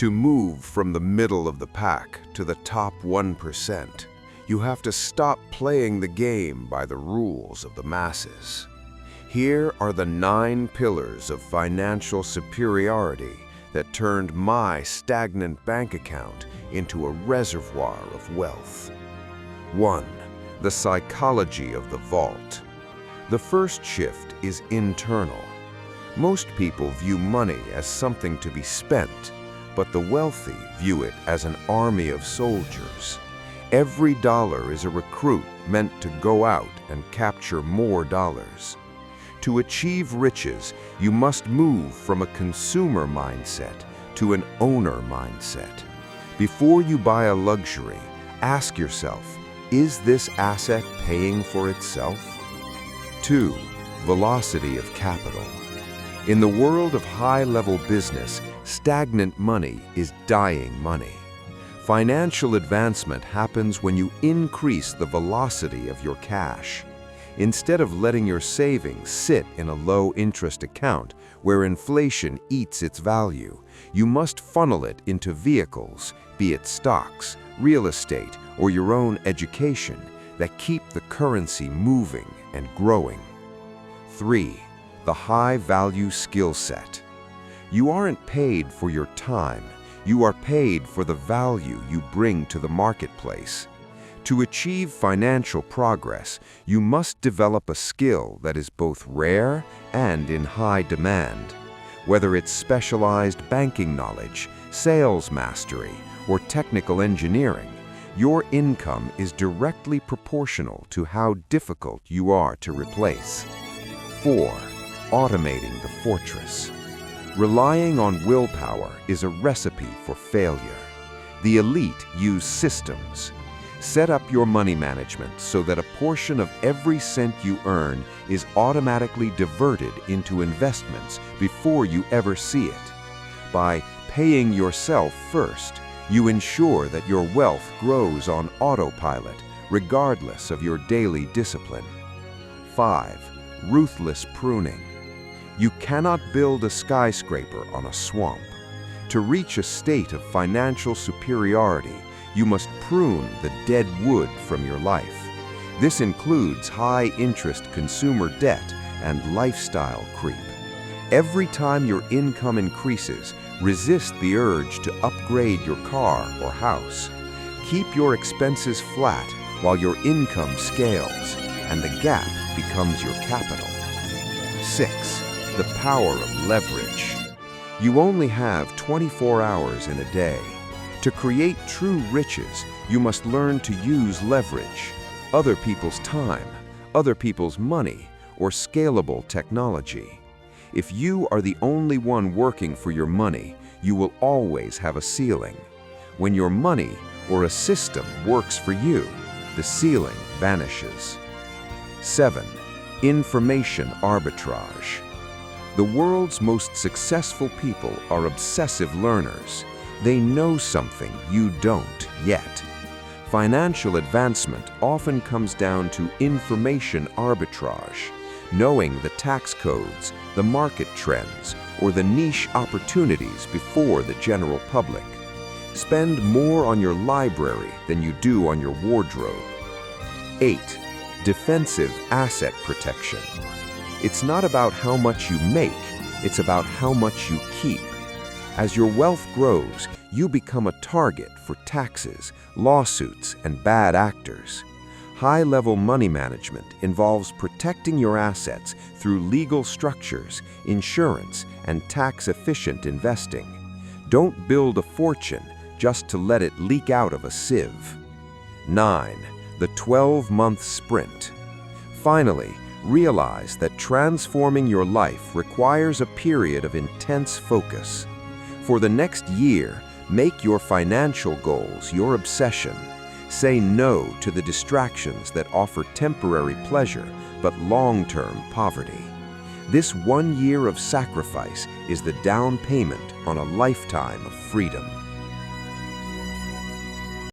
To move from the middle of the pack to the top 1%, you have to stop playing the game by the rules of the masses. Here are the 9 pillars of financial superiority that turned my stagnant bank account into a reservoir of wealth. 1. The psychology of the vault. The first shift is internal. Most people view money as something to be spent, but the wealthy view it as an army of soldiers. Every dollar is a recruit meant to go out and capture more dollars. To achieve riches, you must move from a consumer mindset to an owner mindset. Before you buy a luxury, ask yourself, is this asset paying for itself? 2. Velocity of capital. In the world of high-level business, stagnant money is dying money. Financial advancement happens when you increase the velocity of your cash. Instead of letting your savings sit in a low-interest account where inflation eats its value, you must funnel it into vehicles, be it stocks, real estate, or your own education, that keep the currency moving and growing. 3. The high-value skill set. You aren't paid for your time. You are paid for the value you bring to the marketplace. To achieve financial progress, you must develop a skill that is both rare and in high demand. Whether it's specialized banking knowledge, sales mastery, or technical engineering, your income is directly proportional to how difficult you are to replace. 4. Automating the fortress. Relying on willpower is a recipe for failure. The elite use systems. Set up your money management so that a portion of every cent you earn is automatically diverted into investments before you ever see it. By paying yourself first, you ensure that your wealth grows on autopilot, regardless of your daily discipline. 5. Ruthless pruning. You cannot build a skyscraper on a swamp. To reach a state of financial superiority, you must prune the dead wood from your life. This includes high-interest consumer debt and lifestyle creep. Every time your income increases, resist the urge to upgrade your car or house. Keep your expenses flat while your income scales, and the gap becomes your capital. 6. The power of leverage. You only have 24 hours in a day. To create true riches, you must learn to use leverage, other people's time, other people's money, or scalable technology. If you are the only one working for your money, you will always have a ceiling. When your money or a system works for you, the ceiling vanishes. 7. Information arbitrage. The world's most successful people are obsessive learners. They know something you don't yet. Financial advancement often comes down to information arbitrage, knowing the tax codes, the market trends, or the niche opportunities before the general public. Spend more on your library than you do on your wardrobe. 8. Defensive asset protection. It's not about how much you make, it's about how much you keep. As your wealth grows, you become a target for taxes, lawsuits, and bad actors. High-level money management involves protecting your assets through legal structures, insurance, and tax-efficient investing. Don't build a fortune just to let it leak out of a sieve. 9. The 12-month sprint. Finally, realize that transforming your life requires a period of intense focus. For the next year, make your financial goals your obsession. Say no to the distractions that offer temporary pleasure but long-term poverty. This 1 year of sacrifice is the down payment on a lifetime of freedom.